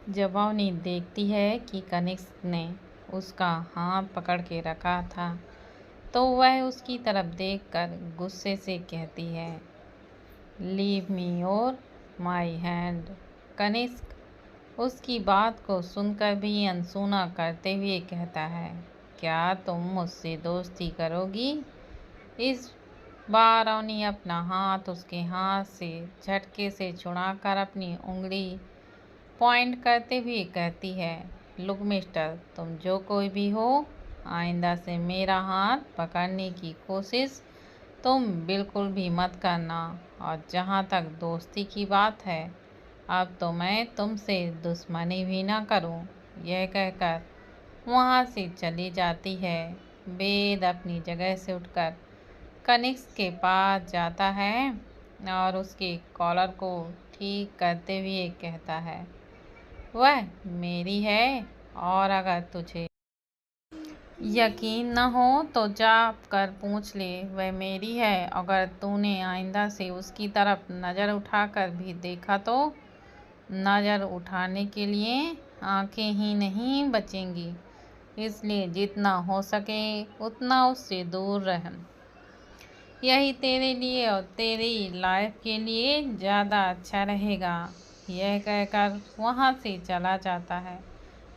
जब अवनी देखती है कि कनिष्क ने उसका हाथ पकड़ के रखा था तो वह उसकी तरफ देखकर गुस्से से कहती है, लीव मी और माई हैंड। कनिष्क उसकी बात को सुनकर भी अनसुना करते हुए कहता है, क्या तुम मुझसे दोस्ती करोगी? इस बार अवनी अपना हाथ उसके हाथ से झटके से छुड़ाकर अपनी उंगली पॉइंट करते हुए कहती है, लुक मिस्टर, तुम जो कोई भी हो, आइंदा से मेरा हाथ पकड़ने की कोशिश तुम बिल्कुल भी मत करना। और जहाँ तक दोस्ती की बात है, अब तो मैं तुमसे दुश्मनी भी ना करूं। यह कहकर वहाँ से चली जाती है। वेद अपनी जगह से उठकर कनिष्क के पास जाता है और उसके कॉलर को ठीक करते हुए कहता है, वह मेरी है और अगर तुझे यकीन न हो तो जा कर पूछ ले, वह मेरी है। अगर तूने आइंदा से उसकी तरफ नज़र उठाकर भी देखा तो नज़र उठाने के लिए आंखें ही नहीं बचेंगी। इसलिए जितना हो सके उतना उससे दूर रह। यही तेरे लिए और तेरी लाइफ के लिए ज़्यादा अच्छा रहेगा। यह कहकर वहाँ से चला जाता है।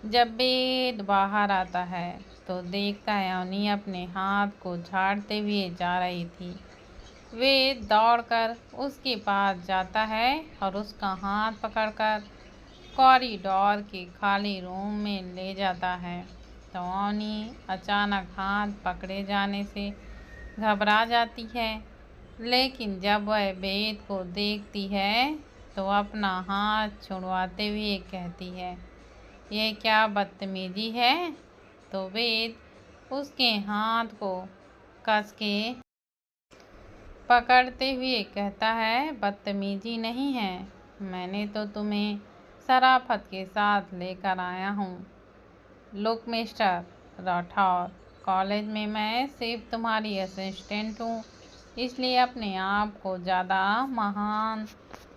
जब वेद बाहर आता है तो देखता है अवनी अपने हाथ को झाड़ते हुए जा रही थी। वेद दौड़कर उसके पास जाता है और उसका हाथ पकड़कर कॉरिडोर के खाली रूम में ले जाता है। तो अवनी अचानक हाथ पकड़े जाने से घबरा जाती है, लेकिन जब वह वेद को देखती है तो अपना हाथ छुड़वाते हुए कहती है, यह क्या बदतमीजी है? तो वेद उसके हाथ को कस के पकड़ते हुए कहता है, बदतमीजी नहीं है, मैंने तो तुम्हें शराफत के साथ लेकर आया हूँ। लुक मिस्टर राठौर, कॉलेज में मैं सिर्फ तुम्हारी असिस्टेंट हूँ, इसलिए अपने आप को ज़्यादा महान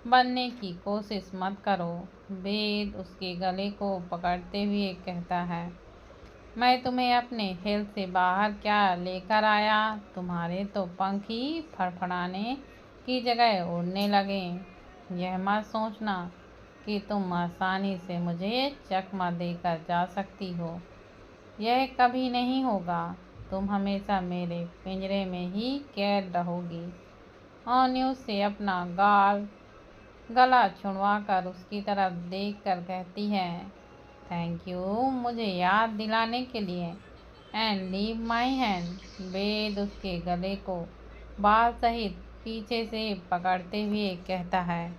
बनने की कोशिश मत करो। वेद उसके गले को पकड़ते हुए कहता है, मैं तुम्हें अपने हिल से बाहर क्या लेकर आया? तुम्हारे तो पंख ही फड़फड़ाने की जगह उड़ने लगे। यह मत सोचना कि तुम आसानी से मुझे चकमा देकर जा सकती हो। यह कभी नहीं होगा। तुम हमेशा मेरे पिंजरे में ही कैद रहोगी। अवनी उससे अपना गला छुड़वाकर उसकी तरफ देखकर कहती है, थैंक यू मुझे याद दिलाने के लिए। And leave my hand. Ved उसके गले को बाल सहित पीछे से पकड़ते हुए कहता है,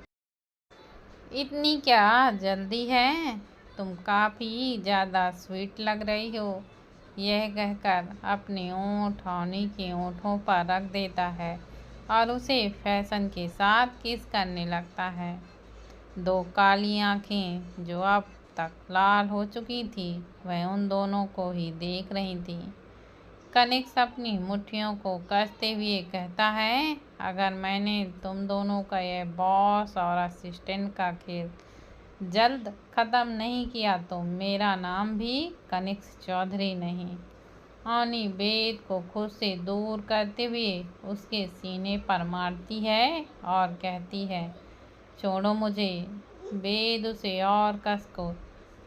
इतनी क्या जल्दी है? तुम काफ़ी ज़्यादा स्वीट लग रही हो। यह कहकर अपने ओंठ अवनी के ओंठों पर रख देता है और उसे फैशन के साथ किस करने लगता है। दो काली आंखें जो अब तक लाल हो चुकी थी, वह उन दोनों को ही देख रही थी। कनिष्क अपनी मुट्ठियों को कसते हुए कहता है, अगर मैंने तुम दोनों का यह बॉस और असिस्टेंट का खेल जल्द ख़त्म नहीं किया तो मेरा नाम भी कनिष्क चौधरी नहीं। अवनी वेद को खुद से दूर करते हुए उसके सीने पर मारती है और कहती है, छोड़ो मुझे। वेद उसे और कस को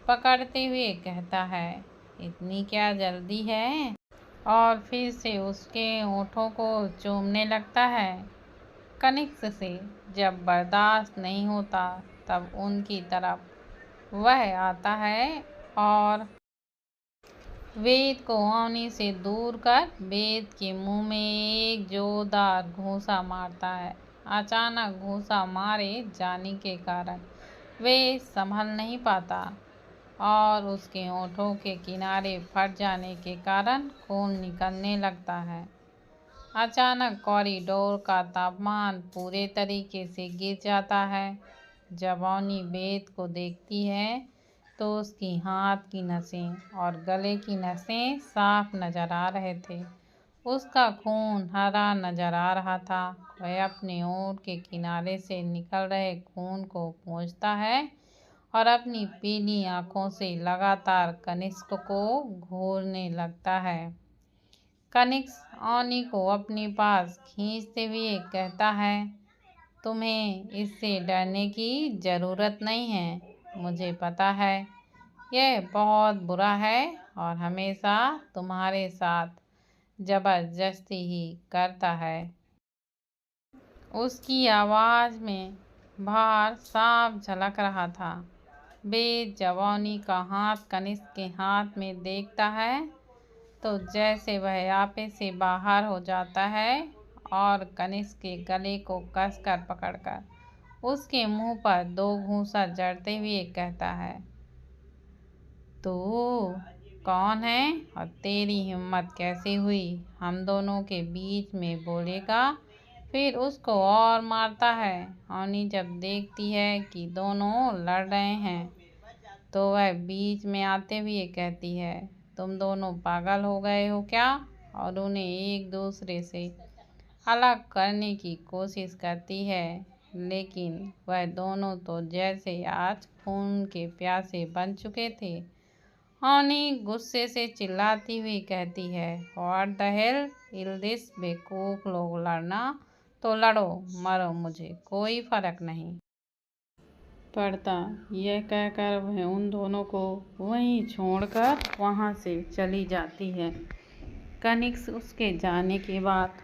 पकड़ते हुए कहता है, इतनी क्या जल्दी है? और फिर से उसके होठों को चूमने लगता है। कनिष्क से जब बर्दाश्त नहीं होता तब उनकी तरफ वह आता है और वेद को अवनी से दूर कर वेद के मुंह में एक जोरदार घूंसा मारता है। अचानक घूंसा मारे जाने के कारण वे संभल नहीं पाता और उसके होठों के किनारे फट जाने के कारण खून निकलने लगता है। अचानक कॉरिडोर का तापमान पूरे तरीके से गिर जाता है। जब अवनी वेद को देखती है तो उसकी हाथ की नसें और गले की नसें साफ नजर आ रहे थे। उसका खून हरा नजर आ रहा था। वह अपने होंठ के किनारे से निकल रहे खून को पोंछता है और अपनी पीली आंखों से लगातार कनिष्क को घूरने लगता है। कनिष्क ऑनी को अपने पास खींचते हुए कहता है, तुम्हें इससे डरने की ज़रूरत नहीं है। मुझे पता है यह बहुत बुरा है और हमेशा तुम्हारे साथ जबरदस्ती ही करता है। उसकी आवाज़ में भार साफ झलक रहा था। वेद जब ऑनी का हाथ कनिष्क के हाथ में देखता है तो जैसे वह आपे से बाहर हो जाता है और कनिष्क के गले को कसकर पकड़कर उसके मुंह पर 2 घूंसा जड़ते हुए कहता है, तू कौन है और तेरी हिम्मत कैसे हुई हम दोनों के बीच में बोलेगा। फिर उसको और मारता है। ऑनी जब देखती है कि दोनों लड़ रहे हैं तो वह बीच में आते हुए कहती है, तुम दोनों पागल हो गए हो क्या? और उन्हें एक दूसरे से अलग करने की कोशिश करती है, लेकिन वह दोनों तो जैसे आज खून के प्यासे बन चुके थे। ऑनी गुस्से से चिल्लाती हुई कहती है, what the hell is this? बेवकूफ लोग, लड़ना तो लड़ो, मरो, मुझे कोई फर्क नहीं पड़ता। यह कहकर वह उन दोनों को वहीं छोड़कर वहां से चली जाती है। कनिष्क उसके जाने के बाद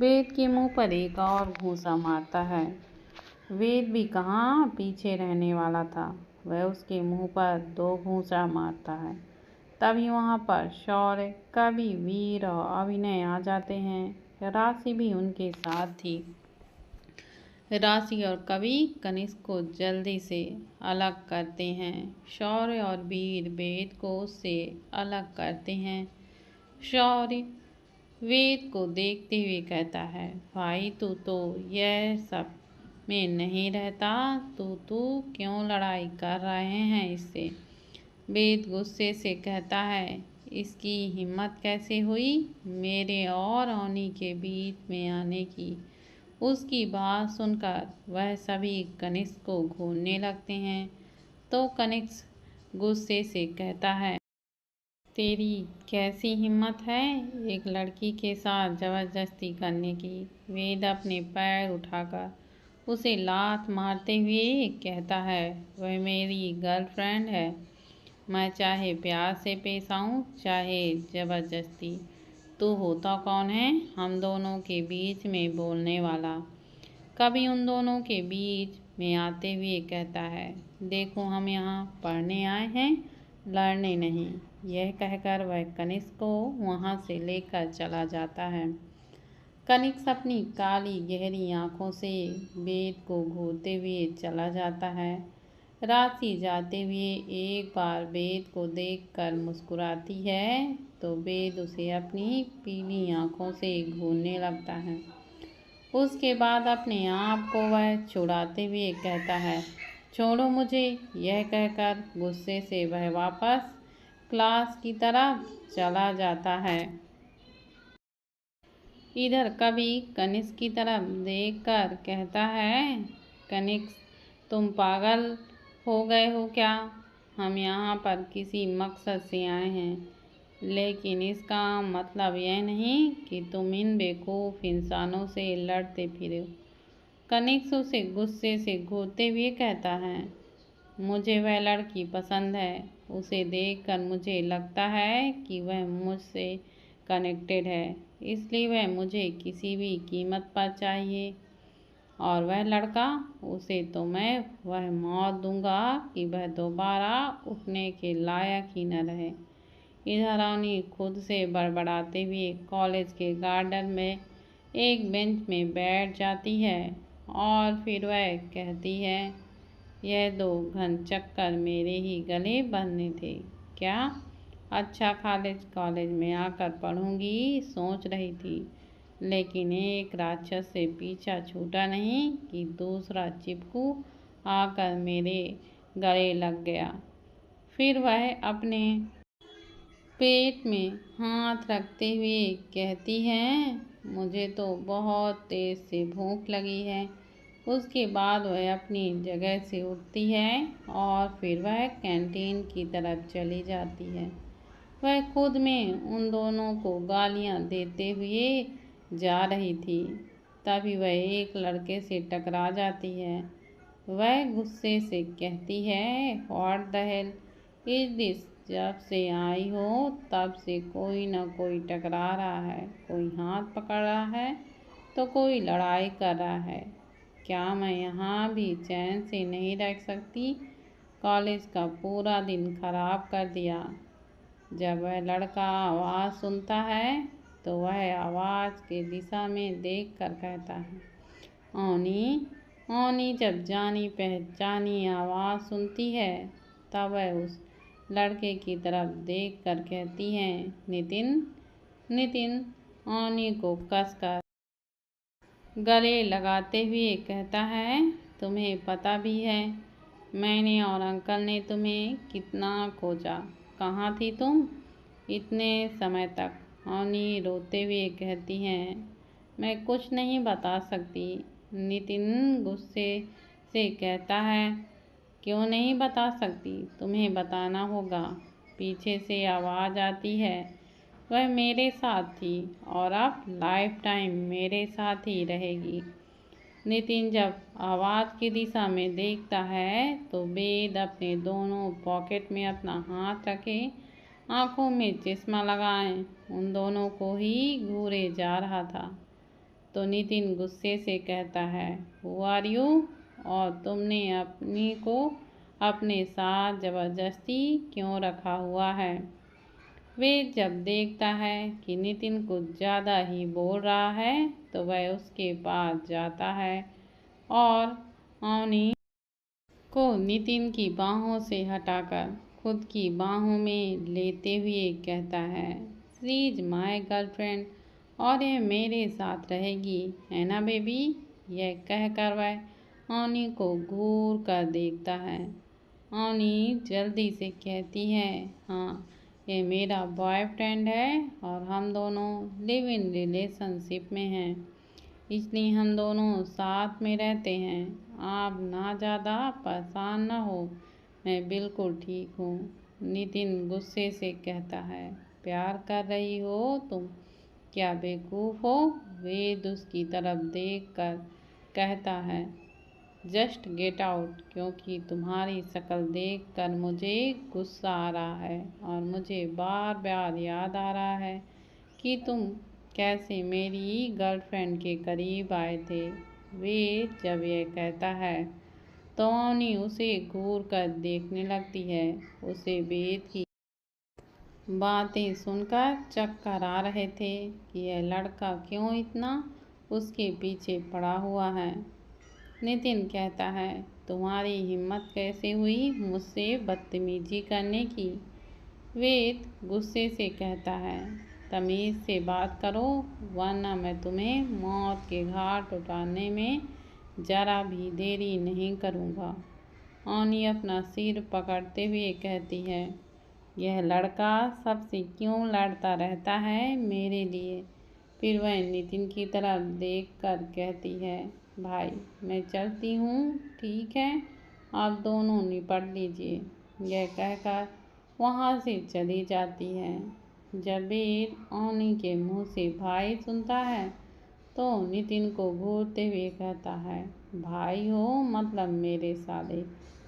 वेद के मुंह पर एक और घूंसा मारता है। वेद भी कहाँ पीछे रहने वाला था। वह उसके मुंह पर 2 घूंसा मारता है। तभी वहां पर शौर्य, कवि, वीर और अभिनय आ जाते हैं। राशि भी उनके साथ थी। राशि और कवि कनिष्क को जल्दी से अलग करते हैं। शौर्य और वीर वेद को उससे अलग करते हैं। शौर्य वेद को देखते हुए कहता है, भाई तू तो यह सब में नहीं रहता, तू क्यों लड़ाई कर रहे हैं इससे? वेद गुस्से से कहता है, इसकी हिम्मत कैसे हुई मेरे और ऑनी के बीच में आने की? उसकी बात सुनकर वह सभी कनिष्क को घूरने लगते हैं। तो कनिष्क गुस्से से कहता है, तेरी कैसी हिम्मत है एक लड़की के साथ जबरदस्ती करने की? वेद अपने पैर उठाकर उसे लात मारते हुए कहता है, वह मेरी गर्लफ्रेंड है। मैं चाहे प्यार से पेश आऊं चाहे जबरदस्ती। तू होता कौन है हम दोनों के बीच में बोलने वाला? कभी उन दोनों के बीच में आते हुए कहता है, देखो हम यहाँ पढ़ने आए हैं, लड़ने नहीं। यह कहकर वह कनिष्क को वहाँ से लेकर चला जाता है। कनिष्क अपनी काली गहरी आंखों से वेद को घूरते हुए चला जाता है। राशि जाते हुए एक बार वेद को देखकर मुस्कुराती है तो वेद उसे अपनी पीली आंखों से घूरने लगता है। उसके बाद अपने आप को वह छुड़ाते हुए कहता है, छोड़ो मुझे। यह कहकर गुस्से से वह वापस क्लास की तरफ चला जाता है। इधर कवि कनिष्क की तरफ देखकर कहता है, कनिष्क तुम पागल हो गए हो क्या? हम यहाँ पर किसी मकसद से आए हैं, लेकिन इसका मतलब यह नहीं कि तुम इन बेवकूफ़ इंसानों से लड़ते फिरो। कनिष्क उसे गुस्से से घूरते हुए कहता है, मुझे वह लड़की पसंद है। उसे देखकर मुझे लगता है कि वह मुझसे कनेक्टेड है, इसलिए वह मुझे किसी भी कीमत पर चाहिए। और वह लड़का, उसे तो मैं वह मौत दूंगा कि वह दोबारा उठने के लायक ही न रहे। इधर ऑनी खुद से बड़बड़ाते हुए कॉलेज के गार्डन में एक बेंच में बैठ जाती है और फिर वह कहती है, यह 2 घन चक्कर मेरे ही गले बनने थे क्या? अच्छा कॉलेज में आकर पढ़ूंगी सोच रही थी, लेकिन एक राक्षस से पीछा छूटा नहीं कि दूसरा चिपकू आकर मेरे गले लग गया। फिर वह अपने पेट में हाथ रखते हुए कहती है, मुझे तो बहुत तेज से भूख लगी है। उसके बाद वह अपनी जगह से उठती है और फिर वह कैंटीन की तरफ चली जाती है। वह खुद में उन दोनों को गालियां देते हुए जा रही थी, तभी वह एक लड़के से टकरा जाती है। वह गुस्से से कहती है, what the hell is this? जब से आई हो तब से कोई न कोई टकरा रहा है, कोई हाथ पकड़ रहा है तो कोई लड़ाई कर रहा है। क्या मैं यहाँ भी चैन से नहीं रह सकती? कॉलेज का पूरा दिन खराब कर दिया। जब वह लड़का आवाज़ सुनता है तो वह आवाज़ की दिशा में देखकर कहता है, ओनी। ओनी जब जानी पहचानी आवाज़ सुनती है तब वह उस लड़के की तरफ देखकर कहती है, नितिन। नितिन ओनी को कसकर गले लगाते हुए कहता है, तुम्हें पता भी है मैंने और अंकल ने तुम्हें कितना खोजा, कहाँ थी तुम इतने समय तक? ओनी रोते हुए कहती हैं, मैं कुछ नहीं बता सकती। नितिन गुस्से से कहता है, क्यों नहीं बता सकती? तुम्हें बताना होगा। पीछे से आवाज़ आती है, वह मेरे साथ थी और अब लाइफ टाइम मेरे साथ ही रहेगी। नितिन जब आवाज़ की दिशा में देखता है तो वेद अपने दोनों पॉकेट में अपना हाथ रखे, आंखों में चश्मा लगाए उन दोनों को ही घूरे जा रहा था। तो नितिन गुस्से से कहता है, हु आर यू? और तुमने अपनी को अपने साथ ज़बरदस्ती क्यों रखा हुआ है? वे जब देखता है कि नितिन कुछ ज़्यादा ही बोल रहा है तो वह उसके पास जाता है और ओनी को नितिन की बाहों से हटाकर खुद की बाहों में लेते हुए कहता है, शी इज़ माई गर्लफ्रेंड और यह मेरे साथ रहेगी, है ना बेबी? यह कहकर वह ओनी को घूर कर देखता है। ओनी जल्दी से कहती है, हाँ, ये मेरा बॉयफ्रेंड है और हम दोनों लिव इन रिलेशनशिप में हैं, इसलिए हम दोनों साथ में रहते हैं। आप ना ज़्यादा परेशान ना हो, मैं बिल्कुल ठीक हूँ। नितिन गुस्से से कहता है, प्यार कर रही हो तुम? क्या बेवकूफ़ हो? वेद उसकी तरफ देखकर कहता है, जस्ट गेट आउट, क्योंकि तुम्हारी शक्ल देखकर मुझे गुस्सा आ रहा है और मुझे बार बार याद आ रहा है कि तुम कैसे मेरी गर्लफ्रेंड के करीब आए थे। वे जब यह कहता है तो ओनी उसे घूर कर देखने लगती है। उसे वेद की बातें सुनकर चक्कर आ रहे थे कि यह लड़का क्यों इतना उसके पीछे पड़ा हुआ है। नितिन कहता है, तुम्हारी हिम्मत कैसे हुई मुझसे बदतमीजी करने की? वेद गुस्से से कहता है, तमीज़ से बात करो वरना मैं तुम्हें मौत के घाट उतारने में ज़रा भी देरी नहीं करूँगा। ओनी अपना सिर पकड़ते हुए कहती है, यह लड़का सबसे क्यों लड़ता रहता है मेरे लिए? फिर वह नितिन की तरफ देखकर कहती है, भाई मैं चलती हूँ, ठीक है, आप दोनों निपट लीजिए। यह कहकर वहाँ से चली जाती है। जब वेद ओनी के मुँह से भाई सुनता है तो नितिन को घूरते हुए कहता है, भाई हो मतलब मेरे साले,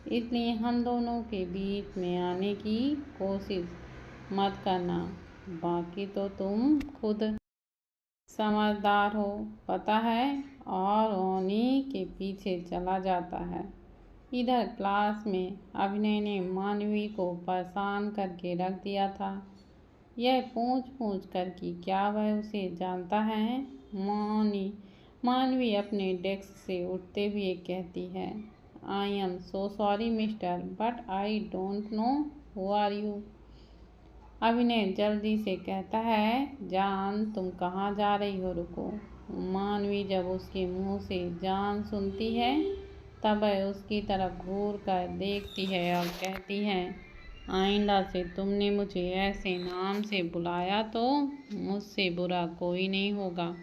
इसलिए हम दोनों के बीच में आने की कोशिश मत करना, बाकी तो तुम खुद समझदार हो, पता है। और ओनी के पीछे चला जाता है। इधर क्लास में अभिनय ने मानवी को परेशान करके रख दिया था। यह पूछ कर कि क्या वह उसे जानता है। मानवी अपने डेस्क से उठते हुए कहती है, I am so sorry mister, but I don't know who are you. Abhinay जल्दी से कहता है, जान तुम कहाँ जा रही हो, रुको। मानवी जब उसके मुंह से जान सुनती है तब वह उसकी तरफ घूर कर देखती है और कहती है, आइंदा से तुमने मुझे ऐसे नाम से बुलाया तो मुझसे बुरा कोई नहीं होगा।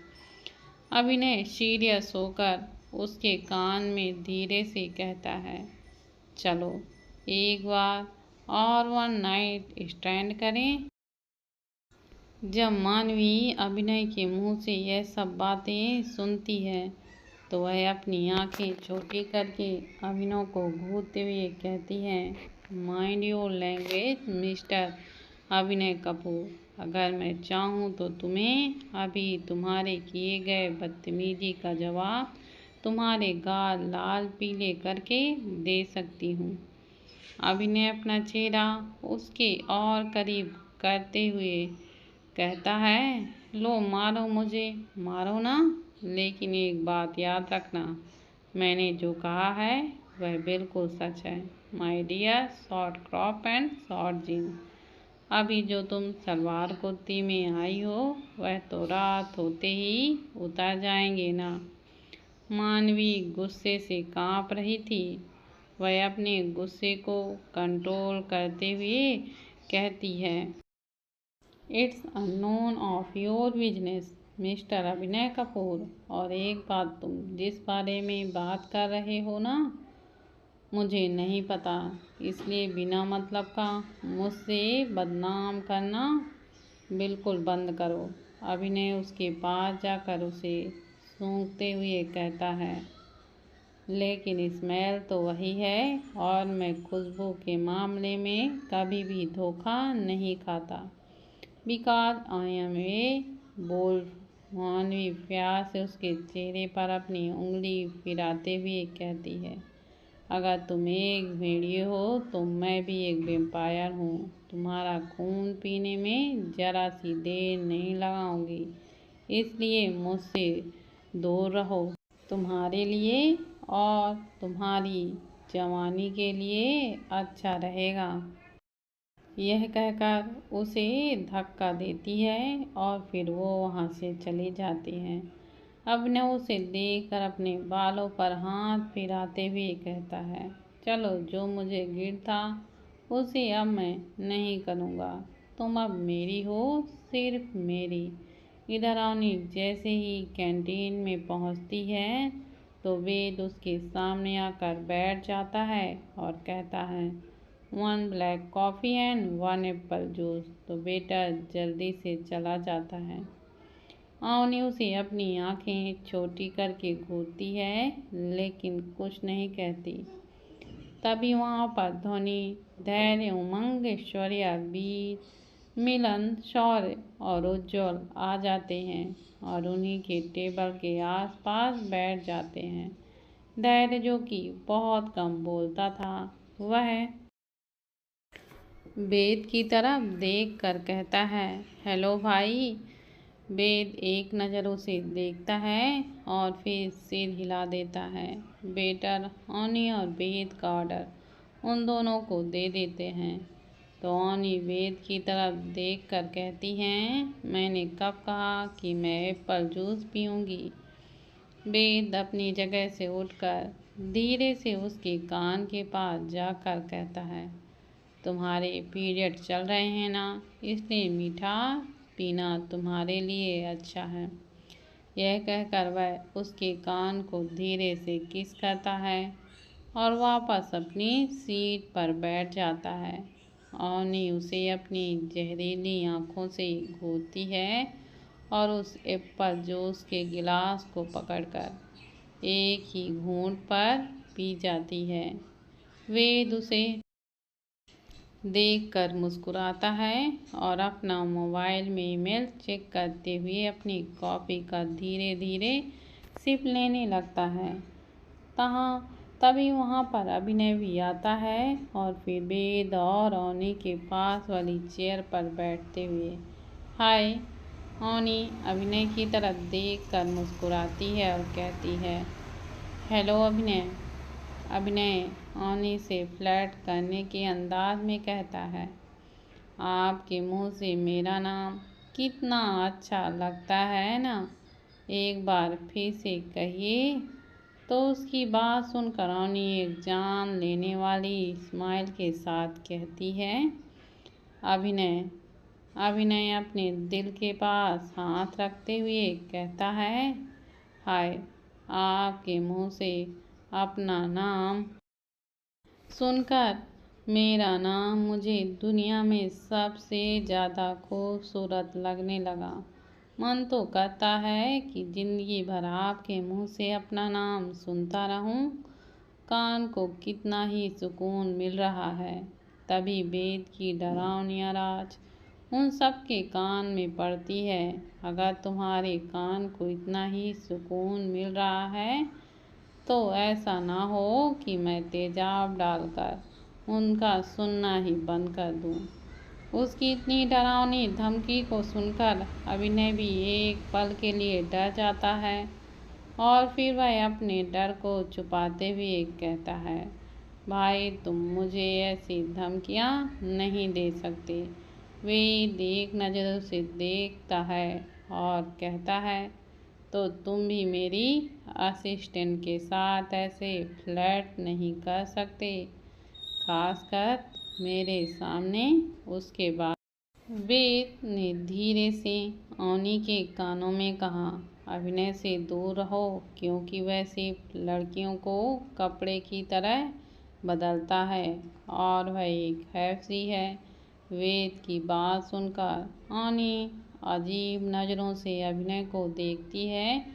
अभिनय सीरियस होकर उसके कान में धीरे से कहता है, चलो एक बार और वन नाइट स्टैंड करें। जब मानवी अभिनय के मुंह से यह सब बातें सुनती है तो वह अपनी आंखें छोटी करके अभिनव को घूरते हुए कहती है, माइंड योर लैंग्वेज मिस्टर अभिनय कपूर। अगर मैं चाहूँ तो तुम्हें अभी तुम्हारे किए गए बदतमीजी का जवाब तुम्हारे गाल लाल पीले करके दे सकती हूँ। अभिनय अपना चेहरा उसके और करीब करते हुए कहता है, लो मारो मुझे, मारो ना, लेकिन एक बात याद रखना, मैंने जो कहा है वह बिल्कुल सच है। My dear short crop and short jean, अभी जो तुम सलवार कुर्ती में आई हो वह तो रात होते ही उतर जाएंगे ना। मानवी गुस्से से कांप रही थी। वह अपने गुस्से को कंट्रोल करते हुए कहती है, it's unknown of your business mister अभिनय कपूर। और एक बात, तुम जिस बारे में बात कर रहे हो ना, मुझे नहीं पता, इसलिए बिना मतलब का मुझसे बदनाम करना बिल्कुल बंद करो। अभिनय उसके पास जाकर उसे सूंघते हुए कहता है, लेकिन स्मेल तो वही है और मैं खुशबू के मामले में कभी भी धोखा नहीं खाता। Because I am a bold. Manvi प्यार से उसके चेहरे पर अपनी उंगली फिराते हुए कहती है, अगर तुम एक भेड़िए हो तो मैं भी एक वेम्पायर हूँ। तुम्हारा खून पीने में जरा सी देर नहीं लगाऊंगी, इसलिए मुझसे दूर रहो। तुम्हारे लिए और तुम्हारी जवानी के लिए अच्छा रहेगा। यह कहकर उसे धक्का देती है और फिर वो वहाँ से चली जाती है। अभिनव उसे देखकर अपने बालों पर हाथ फिराते हुए कहता है, चलो जो मुझे गिर था उसे अब मैं नहीं करूँगा। तुम अब मेरी हो, सिर्फ मेरी। इधर अवनी जैसे ही कैंटीन में पहुँचती है तो वेद उसके सामने आकर बैठ जाता है और कहता है, one black coffee and one Apple juice. तो बेटा जल्दी से चला जाता है। अवनी उसे अपनी आंखें छोटी करके घूरती है लेकिन कुछ नहीं कहती। तभी वहाँ पर ध्वनि, धैर्य, उमंग, ऐश्वर्या, वीर, मिलन, शौर्य और उज्जवल आ जाते हैं और उन्हीं के टेबल के आसपास बैठ जाते हैं। धैर्य, जो कि बहुत कम बोलता था, वह वेद की तरफ देख कर कहता है, हेलो भाई। वेद एक नज़र उसे देखता है और फिर सिर हिला देता है। वेटर अवनी और वेद का ऑर्डर उन दोनों को दे देते हैं। तो अवनी वेद की तरफ देख कर कहती हैं, मैंने कब कहा कि मैं एप्पल जूस पीऊँगी। वेद अपनी जगह से उठकर धीरे से उसके कान के पास जाकर कहता है, तुम्हारे पीरियड चल रहे हैं ना, इसलिए मीठा पीना तुम्हारे लिए अच्छा है। यह कहकर वह उसके कान को धीरे से किस करता है और वापस अपनी सीट पर बैठ जाता है। अवनी उसे अपनी जहरीली आंखों से घूरती है और उस एप्पल जूस के गिलास को पकड़कर एक ही घूंट पर पी जाती है। वेद उसे देखकर मुस्कुराता है और अपना मोबाइल में ईमेल चेक करते हुए अपनी कॉफ़ी का धीरे धीरे सिप लेने लगता है। तभी वहाँ पर अभिनय भी आता है और फिर वेद और अवनी के पास वाली चेयर पर बैठते हुए, हाय। अवनी अभिनय की तरफ देखकर मुस्कुराती है और कहती है, हेलो अभिनय। अभिनय अवनी से फ्लर्ट करने के अंदाज में कहता है, आपके मुंह से मेरा नाम कितना अच्छा लगता है ना, एक बार फिर से कहिए। तो उसकी बात सुनकर अवनी एक जान लेने वाली स्माइल के साथ कहती है, अभिनय। अभिनय अपने दिल के पास हाथ रखते हुए कहता है, हाय। आपके मुंह से अपना नाम सुनकर मेरा नाम मुझे दुनिया में सबसे ज़्यादा खूबसूरत लगने लगा। मन तो करता है कि जिंदगी भर आपके मुंह से अपना नाम सुनता रहूं। कान को कितना ही सुकून मिल रहा है। तभी वेद की डरावनी आवाज उन सबके कान में पड़ती है। अगर तुम्हारे कान को इतना ही सुकून मिल रहा है तो ऐसा ना हो कि मैं तेजाब डालकर उनका सुनना ही बंद कर दूं। उसकी इतनी डरावनी धमकी को सुनकर अभिनय भी एक पल के लिए डर जाता है और फिर वह अपने डर को छुपाते हुए कहता है, भाई तुम मुझे ऐसी धमकियां नहीं दे सकते। वे एक नज़रों से देखता है और कहता है, तो तुम भी मेरी असिस्टेंट के साथ ऐसे फ्लर्ट नहीं कर सकते, खासकर मेरे सामने। उसके बाद वेद ने धीरे से अवनी के कानों में कहा, अभिनय से दूर रहो क्योंकि वह सिर्फ लड़कियों को कपड़े की तरह बदलता है और वह एक हैफसी है। वेद की बात सुनकर अवनी अजीब नज़रों से अभिनय को देखती है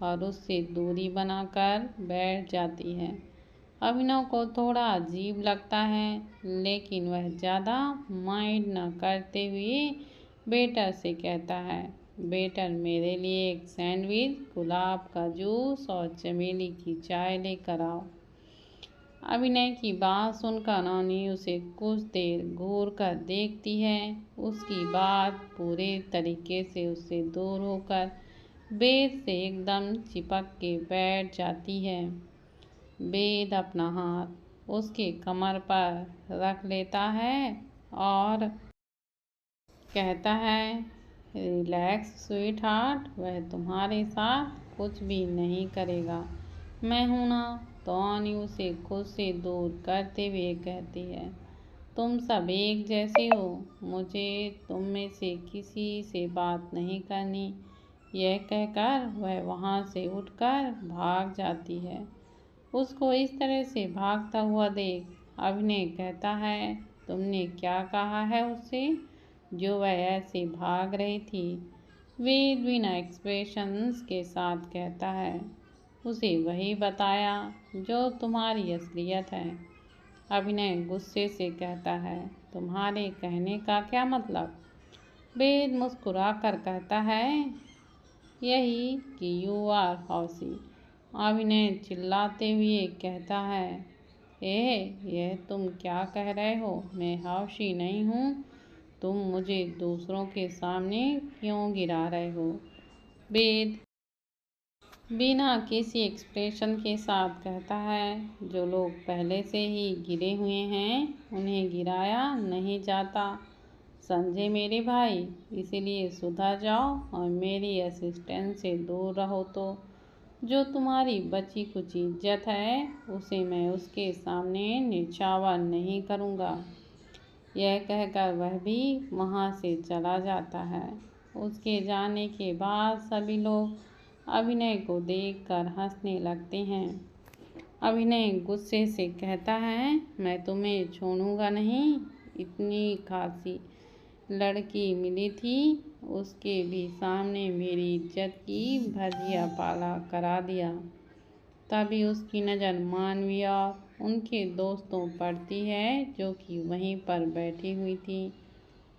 और उससे दूरी बनाकर बैठ जाती है। अभिनव को थोड़ा अजीब लगता है लेकिन वह ज़्यादा माइंड न करते हुए वेटर से कहता है, वेटर मेरे लिए एक सैंडविच, गुलाब का जूस और चमेली की चाय लेकर आओ। अभिनय की बात सुनकर अवनी उसे कुछ देर घूर कर देखती है। उसकी बात पूरे तरीके से उससे दूर होकर वेद से एकदम चिपक के बैठ जाती है। वेद अपना हाथ उसके कमर पर रख लेता है और कहता है, रिलैक्स स्वीट हार्ट, वह तुम्हारे साथ कुछ भी नहीं करेगा, मैं हूं ना। तो अवनी उसे खुद से दूर करते हुए कहती है, तुम सब एक जैसे हो, मुझे तुम में से किसी से बात नहीं करनी। यह कहकर वह वहाँ से उठकर भाग जाती है। उसको इस तरह से भागता हुआ देख अभिनय कहता है, तुमने क्या कहा है उससे जो वह ऐसे भाग रही थी? वेद बिना एक्सप्रेशंस के साथ कहता है, उसे वही बताया जो तुम्हारी असलियत है। अभिनय गुस्से से कहता है, तुम्हारे कहने का क्या मतलब? वेद मुस्कुराकर कहता है, यही कि यू आर हौसी। अभिनय चिल्लाते हुए कहता है, यह तुम क्या कह रहे हो? मैं हौसी नहीं हूँ। तुम मुझे दूसरों के सामने क्यों गिरा रहे हो? वेद बिना किसी एक्सप्रेशन के साथ कहता है, जो लोग पहले से ही गिरे हुए हैं उन्हें गिराया नहीं जाता, समझे मेरे भाई। इसीलिए सुधर जाओ और मेरी असिस्टेंट से दूर रहो। तो जो तुम्हारी बची कुछ इज्जत है उसे मैं उसके सामने न्यौछावर नहीं करूँगा। यह कहकर वह भी वहाँ से चला जाता है। उसके जाने के बाद सभी लोग अभिनय को देखकर हंसने लगते हैं। अभिनय गुस्से से कहता है, मैं तुम्हें छोड़ूंगा नहीं। इतनी खासी लड़की मिली थी, उसके भी सामने मेरी इज्जत की भजिया पाला करा दिया। तभी उसकी नज़र मानवी और उनके दोस्तों पड़ती है जो कि वहीं पर बैठी हुई थी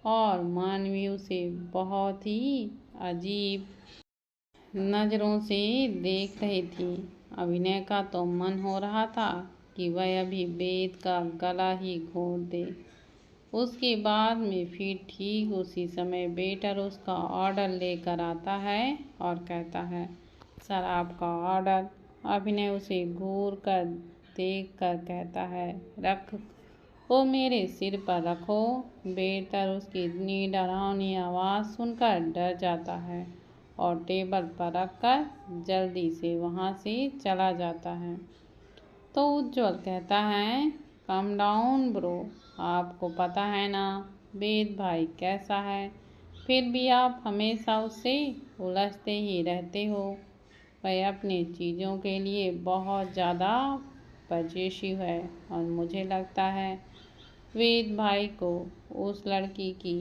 और मानवी उसे बहुत ही अजीब नज़रों से देख रही थी। अभिनय का तो मन हो रहा था कि वह अभी वेद का गला ही घोंट दे। उसके बाद में फिर ठीक उसी समय वेटर उसका ऑर्डर लेकर आता है और कहता है, शराब का ऑर्डर। अभिनय उसे घूर कर देख कर कहता है, रख वो मेरे सिर पर रखो। वेटर उसकी इतनी डरावनी आवाज़ सुनकर डर जाता है और टेबल पर रखकर जल्दी से वहाँ से चला जाता है। तो उज्ज्वल कहता है, कम डाउन ब्रो, आपको पता है ना वेद भाई कैसा है, फिर भी आप हमेशा उससे उलझते ही रहते हो। वह अपनी चीज़ों के लिए बहुत ज़्यादा पजेसिव है और मुझे लगता है वेद भाई को उस लड़की की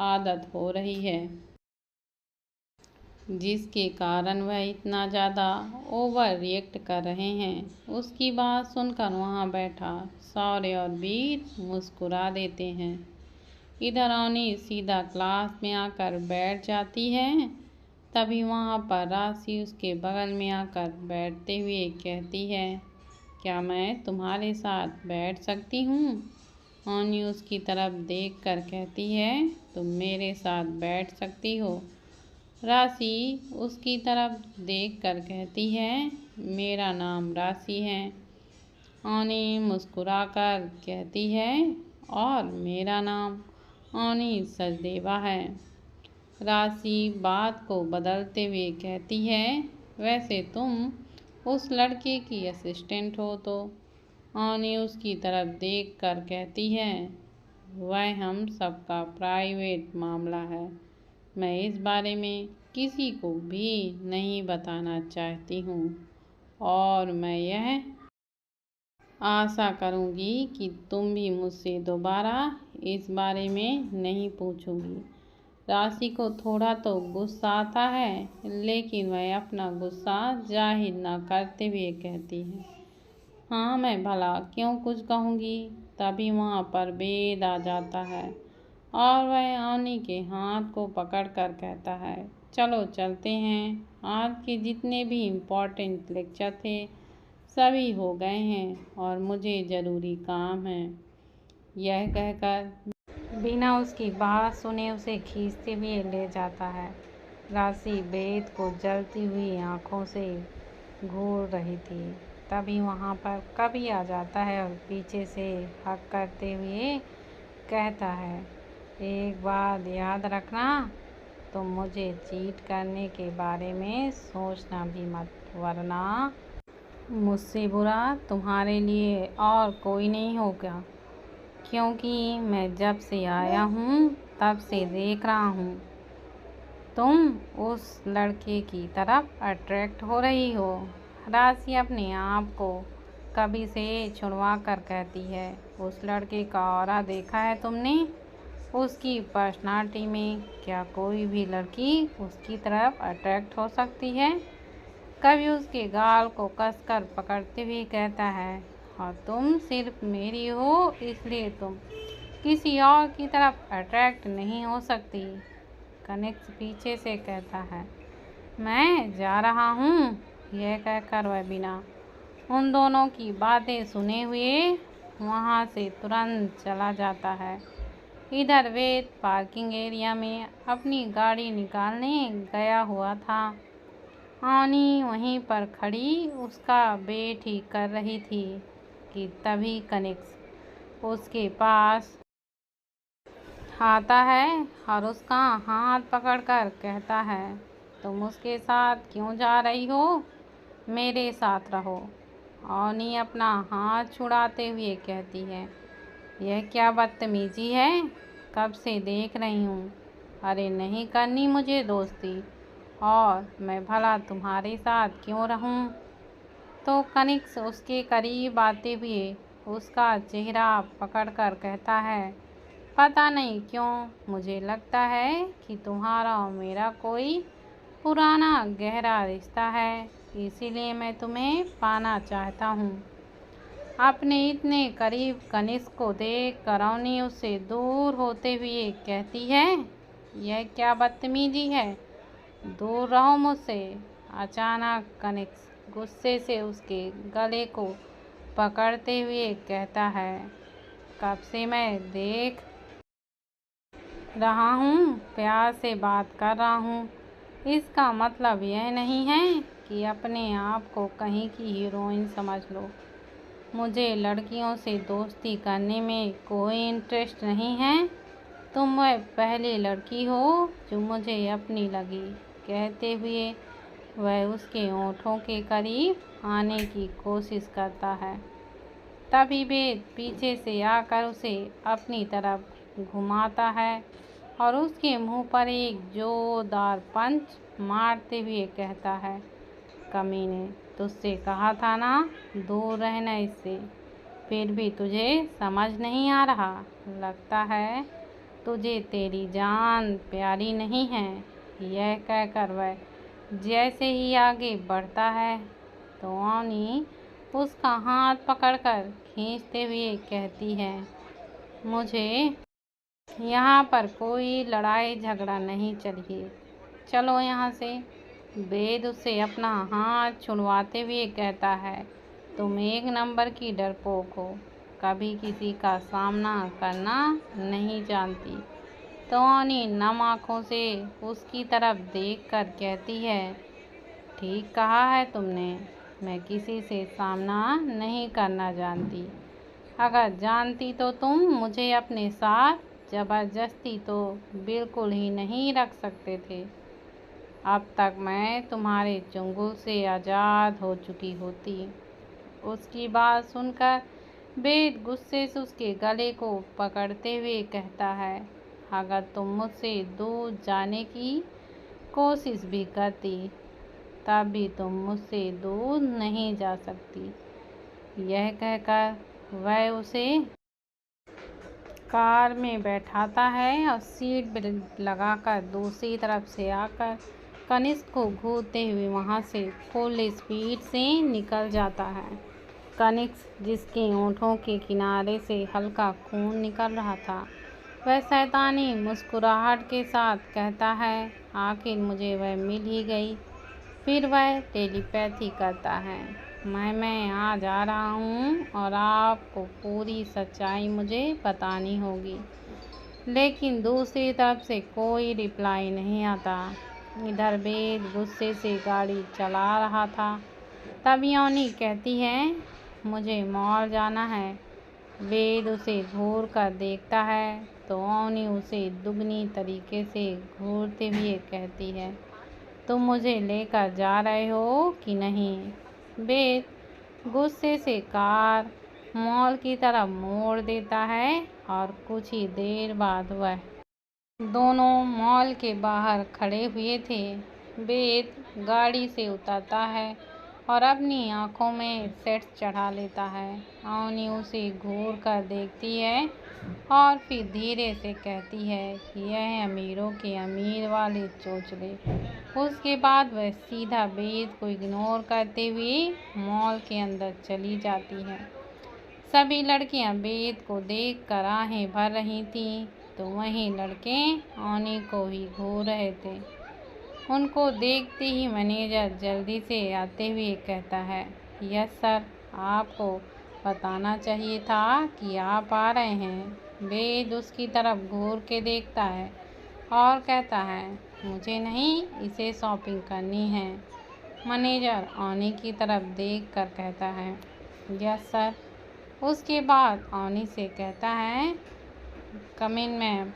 आदत हो रही है, जिसके कारण वह इतना ज़्यादा ओवर रिएक्ट कर रहे हैं। उसकी बात सुनकर वहाँ बैठा शौर्य और वीर मुस्कुरा देते हैं। इधर अवनी सीधा क्लास में आकर बैठ जाती है। तभी वहाँ पर राशि उसके बगल में आकर बैठते हुए कहती है, क्या मैं तुम्हारे साथ बैठ सकती हूँ? अवनी उसकी तरफ देखकर कहती है, तुम मेरे साथ बैठ सकती हो। राशि उसकी तरफ देखकर कहती है, मेरा नाम राशि है। अवनी मुस्कुराकर कहती है, और मेरा नाम अवनी सचदेवा है। राशि बात को बदलते हुए कहती है, वैसे तुम उस लड़के की असिस्टेंट हो तो? अवनी उसकी तरफ देखकर कहती है, वह हम सबका प्राइवेट मामला है। मैं इस बारे में किसी को भी नहीं बताना चाहती हूँ और मैं यह आशा करूँगी कि तुम भी मुझसे दोबारा इस बारे में नहीं पूछोगी। राशि को थोड़ा तो गुस्सा आता है, लेकिन वह अपना गुस्सा जाहिर न करते हुए कहती है, हाँ मैं भला क्यों कुछ कहूँगी। तभी वहाँ पर वेद आ जाता है और वह अवनी के हाथ को पकड़कर कहता है, चलो चलते हैं, आज के जितने भी इम्पोर्टेंट लेक्चर थे सभी हो गए हैं और मुझे ज़रूरी काम है। यह कहकर बिना उसकी बात सुने उसे खींचते हुए ले जाता है। राशि वेद को जलती हुई आंखों से घूर रही थी। तभी वहाँ पर कवि आ जाता है और पीछे से हक करते हुए कहता है, एक बात याद रखना, तुम मुझे चीट करने के बारे में सोचना भी मत, वरना मुझसे बुरा तुम्हारे लिए और कोई नहीं होगा। क्योंकि मैं जब से आया हूँ तब से देख रहा हूँ तुम उस लड़के की तरफ अट्रैक्ट हो रही हो। राशि अपने आप को कवि से छुड़वा कर कहती है, उस लड़के का ऑरा देखा है तुमने? उसकी पर्सनालिटी में क्या कोई भी लड़की उसकी तरफ अट्रैक्ट हो सकती है? कवि उसके गाल को कसकर पकड़ते हुए कहता है, और तुम सिर्फ मेरी हो इसलिए तुम किसी और की तरफ अट्रैक्ट नहीं हो सकती। कनिक्स पीछे से कहता है, मैं जा रहा हूँ। यह कहकर वह बिना उन दोनों की बातें सुने हुए वहाँ से तुरंत चला जाता है। इधर वेद पार्किंग एरिया में अपनी गाड़ी निकालने गया हुआ था। अवनी वहीं पर खड़ी उसका वेट ही कर रही थी कि तभी कनिक्स उसके पास आता है और उसका हाथ पकड़कर कहता है, तुम उसके साथ क्यों जा रही हो? मेरे साथ रहो। अवनी अपना हाथ छुड़ाते हुए कहती है, यह क्या बदतमीजी है? कब से देख रही हूँ। अरे नहीं करनी मुझे दोस्ती, और मैं भला तुम्हारे साथ क्यों रहूं? तो कनिक्स उसके करीब आते हुए उसका चेहरा पकड़कर कहता है, पता नहीं क्यों मुझे लगता है कि तुम्हारा और मेरा कोई पुराना गहरा रिश्ता है, इसीलिए मैं तुम्हें पाना चाहता हूँ। अपने इतने करीब कनिक्स को देख कर अवनी उससे दूर होते हुए कहती है, यह क्या बदतमीजी है, दूर रहो मुझसे। अचानक कनिक्स गुस्से से उसके गले को पकड़ते हुए कहता है, कब से मैं देख रहा हूँ प्यार से बात कर रहा हूँ। इसका मतलब यह नहीं है कि अपने आप को कहीं की हीरोइन समझ लो। मुझे लड़कियों से दोस्ती करने में कोई इंटरेस्ट नहीं है। तुम वह पहली लड़की हो जो मुझे अपनी लगी। कहते हुए वह उसके होठों के करीब आने की कोशिश करता है। तभी वेद पीछे से आकर उसे अपनी तरफ घुमाता है और उसके मुंह पर एक जोरदार पंच मारते हुए कहता है, कमीने, तुझसे कहा था ना दूर रहना इससे, फिर भी तुझे समझ नहीं आ रहा। लगता है तुझे तेरी जान प्यारी नहीं है। यह कहकर वह जैसे ही आगे बढ़ता है तो अवनी उसका हाथ पकड़कर खींचते हुए कहती है, मुझे यहाँ पर कोई लड़ाई झगड़ा नहीं चाहिए, चलो यहाँ से। वेद उससे अपना हाथ छुड़वाते हुए कहता है, तुम एक नंबर की डरपोक हो, कभी किसी का सामना करना नहीं जानती। तो अवनी नम आँखों से उसकी तरफ देखकर कहती है, ठीक कहा है तुमने, मैं किसी से सामना नहीं करना जानती। अगर जानती तो तुम मुझे अपने साथ ज़बरदस्ती तो बिल्कुल ही नहीं रख सकते थे। अब तक मैं तुम्हारे चंगुल से आज़ाद हो चुकी होती। उसकी बात सुनकर वेद गुस्से से उसके गले को पकड़ते हुए कहता है, अगर तुम मुझसे दूर जाने की कोशिश भी करती तब भी तुम मुझसे दूर नहीं जा सकती। यह कहकर वह उसे कार में बैठाता है और सीट बेल्ट लगाकर दूसरी तरफ से आकर कनिष्क को घूरते हुए वहाँ से फुल स्पीड से निकल जाता है। कनिष्क, जिसके होंठों के किनारे से हल्का खून निकल रहा था, वह शैतानी मुस्कुराहट के साथ कहता है, आखिर मुझे वह मिल ही गई। फिर वह टेलीपैथी करता है, मैं आज आ रहा हूँ और आपको पूरी सच्चाई मुझे बतानी होगी। लेकिन दूसरी तरफ से कोई रिप्लाई नहीं आता। इधर वेद गुस्से से गाड़ी चला रहा था। तभी अवनी कहती है, मुझे मॉल जाना है। वेद उसे घूर कर देखता है तो अवनी उसे दुगनी तरीके से घूरते हुए कहती है, तुम मुझे लेकर जा रहे हो कि नहीं। वेद गुस्से से कार मॉल की तरफ मोड़ देता है और कुछ ही देर बाद वह दोनों मॉल के बाहर खड़े हुए थे। वेद गाड़ी से उतरता है और अपनी आंखों में सेट्स चढ़ा लेता है। अवनी उसे घूर कर देखती है और फिर धीरे से कहती है कि यह अमीरों के अमीर वाले चोचले। उसके बाद वह सीधा वेद को इग्नोर करते हुए मॉल के अंदर चली जाती है। सभी लड़कियां वेद को देखकर आहें भर रही थीं, तो वहीं लड़के अवनी को ही घूर रहे थे। उनको देखते ही मैनेजर जल्दी से आते हुए कहता है, यस सर, आपको बताना चाहिए था कि आप आ रहे हैं। वेद उसकी तरफ घूर के देखता है और कहता है, मुझे नहीं, इसे शॉपिंग करनी है। मैनेजर अवनी की तरफ देख कर कहता है, यस सर। उसके बाद अवनी से कहता है, कम इन मैम।